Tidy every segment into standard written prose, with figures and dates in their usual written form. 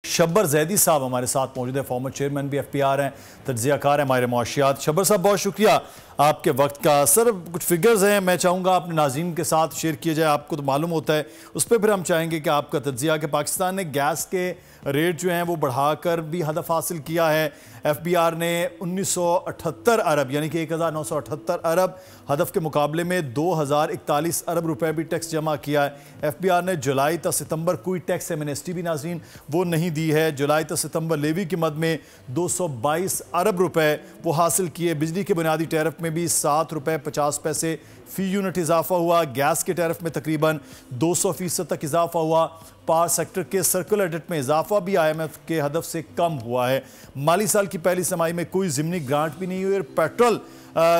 शब्बर जैदी साहब हमारे साथ मौजूद है, फॉर्मर चेयरमैन भी FPR हैं, तज्ज़ियाकार हैं, माहिर मुआशियात। शब्बर साहब बहुत शुक्रिया आपके वक्त का। सर कुछ फिगर्स हैं, मैं चाहूँगा अपने नाज़रीन के साथ शेयर किया जाए, आपको तो मालूम होता है, उस पर फिर हम चाहेंगे कि आपका तज्ज़िया कि पाकिस्तान ने गैस के रेट जो हैं वो बढ़ाकर भी हदफ हासिल किया है। FBR ने 1978 अरब यानी कि 1978 अरब हदफ के मुकाबले में 2041 अरब रुपए भी टैक्स जमा किया है। FBR ने जुलाई तक सितंबर कोई टैक्स एमनेस्टी भी नाज़रीन वो नहीं दी है। जुलाई तक सितंबर लेवी की मद में 222 अरब रुपए वो हासिल किए। बिजली के बुनियादी टैरिफ में भी 7 रुपये 50 पैसे फ़ी यूनिट इजाफा हुआ। गैस के टैरिफ में तकरीबन 200% तक इजाफा हुआ। पावर सेक्टर के सर्कुलर डेट में इजाफा भी IMF के हदफ से कम हुआ है। माली साल की पहली तिमाही में कोई ज़िमनी ग्रांट भी नहीं हुई और पेट्रोल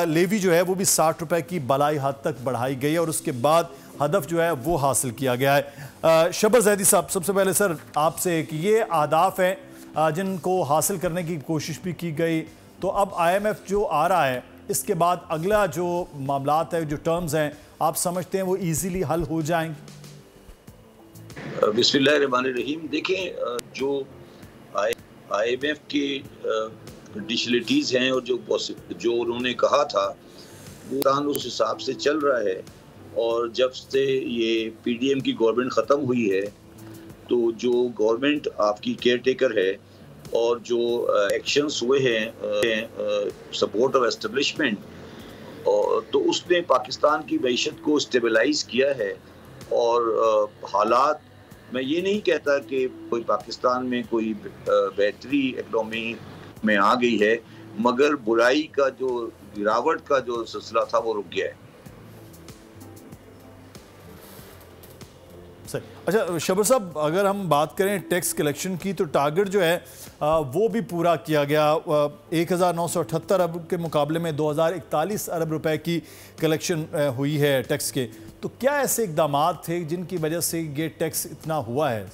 लेवी जो है वो भी 60 रुपए की बलाई हद तक बढ़ाई गई है और उसके बाद हदफ जो है वो हासिल किया गया है। शब्बर जैदी साहब, सबसे पहले सर आपसे कि ये अहदाफ हैं जिनको हासिल करने की कोशिश भी की गई, तो अब IMF जो आ रहा है इसके बाद अगला जो मामलात है, जो टर्म्स हैं, आप समझते हैं वो इजीली हल हो जाएंगे? बिस्मिल्लाहिर्रहमानिर्रहीम। देखें, जो IMF की कंडीशनलिटीज़ हैं और जो उन्होंने कहा था वो उस हिसाब से चल रहा है। और जब से ये PDM की गवर्नमेंट ख़त्म हुई है तो जो गवर्नमेंट आपकी केयर टेकर है और जो एक्शंस हुए हैं सपोर्ट ऑफ एस्टेब्लिशमेंट, तो उसने पाकिस्तान की मईशत को स्टेबलाइज किया है। और हालात, मैं ये नहीं कहता कि कोई पाकिस्तान में कोई बेहतरी इकनॉमी में आ गई है, मगर बुराई का जो गिरावट का जो सिलसिला था वो रुक गया है। सही। अच्छा शब्बर साहब, अगर हम बात करें टैक्स कलेक्शन की तो टारगेट जो है वो भी पूरा किया गया। 1978 अरब के मुकाबले में 2041 अरब रुपए की कलेक्शन हुई है टैक्स के। तो क्या ऐसे इकदाम थे जिनकी वजह से ये टैक्स इतना हुआ है?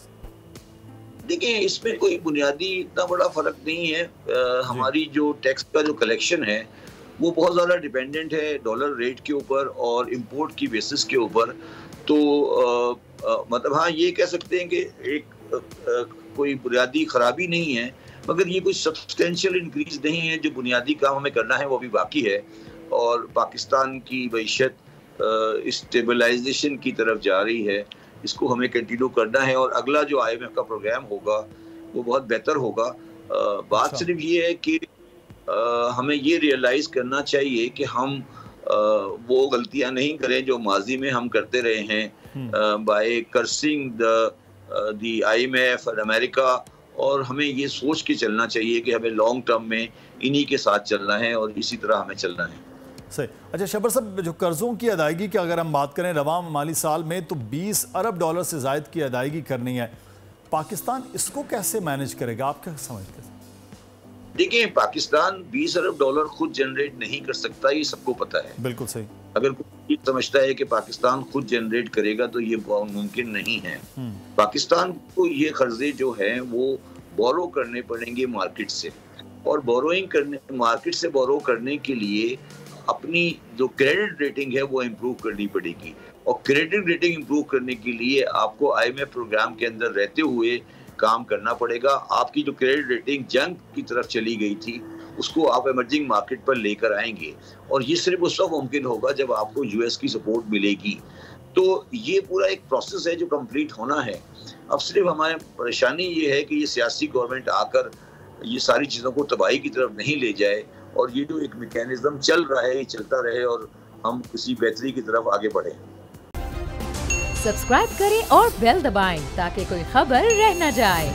देखिए, इसमें कोई बुनियादी इतना बड़ा फर्क नहीं है। हमारी जो टैक्स का जो कलेक्शन है वो बहुत ज़्यादा डिपेंडेंट है डॉलर रेट के ऊपर और इंपोर्ट की बेसिस के ऊपर। तो मतलब हाँ, ये कह सकते हैं कि एक कोई बुनियादी खराबी नहीं है, मगर ये कोई सब्सटेंशियल इंक्रीज नहीं है। जो बुनियादी काम हमें करना है वो भी बाकी है और पाकिस्तान की मईशत स्टेबलाइजेशन की तरफ जा रही है। इसको हमें कंटिन्यू करना है और अगला जो IMF का प्रोग्राम होगा वो बहुत बेहतर होगा। बात सिर्फ ये है कि हमें ये रियलाइज करना चाहिए कि हम वो गलतियां नहीं करें जो माजी में हम करते रहे हैं बाय कर्सिंग द IMF और अमेरिका। और हमें ये सोच के चलना चाहिए कि हमें लॉन्ग टर्म में इन्हीं के साथ चलना है और इसी तरह हमें चलना है। सही। अच्छा शब्बर साहब, जो कर्जों की अदायगी की अगर हम बात करें रवां माली साल में तो 20 अरब डॉलर से ज़ायद की अदायगी करनी है, पाकिस्तान इसको कैसे मैनेज करेगा, आप क्या समझते हैं? देखिए, पाकिस्तान 20 अरब डॉलर खुद जनरेट नहीं कर सकता, ये सबको पता है। बिल्कुल सही। अगर कोई समझता है कि पाकिस्तान खुद जनरेट करेगा तो ये मुमकिन नहीं है। पाकिस्तान को ये कर्जे जो हैं वो बोरो करने पड़ेंगे मार्केट से, और मार्केट से बोरो करने के लिए अपनी जो क्रेडिट रेटिंग है वो इम्प्रूव करनी पड़ेगी। और क्रेडिट रेटिंग इम्प्रूव करने के लिए आपको IMF प्रोग्राम के अंदर रहते हुए काम करना पड़ेगा। आपकी जो क्रेडिट रेटिंग जंग की तरफ चली गई थी उसको आप इमर्जिंग मार्केट पर लेकर आएंगे, और ये सिर्फ उस वक्त मुमकिन होगा जब आपको US की सपोर्ट मिलेगी। तो ये पूरा एक प्रोसेस है जो कंप्लीट होना है। अब सिर्फ हमारी परेशानी ये है कि ये सियासी गवर्नमेंट आकर ये सारी चीज़ों को तबाही की तरफ नहीं ले जाए, और ये जो एक मैकेनिज्म चल रहा है ये चलता रहे और हम किसी बेहतरी की तरफ आगे बढ़ें। सब्सक्राइब करें और बेल दबाएं ताकि कोई खबर रह न जाए।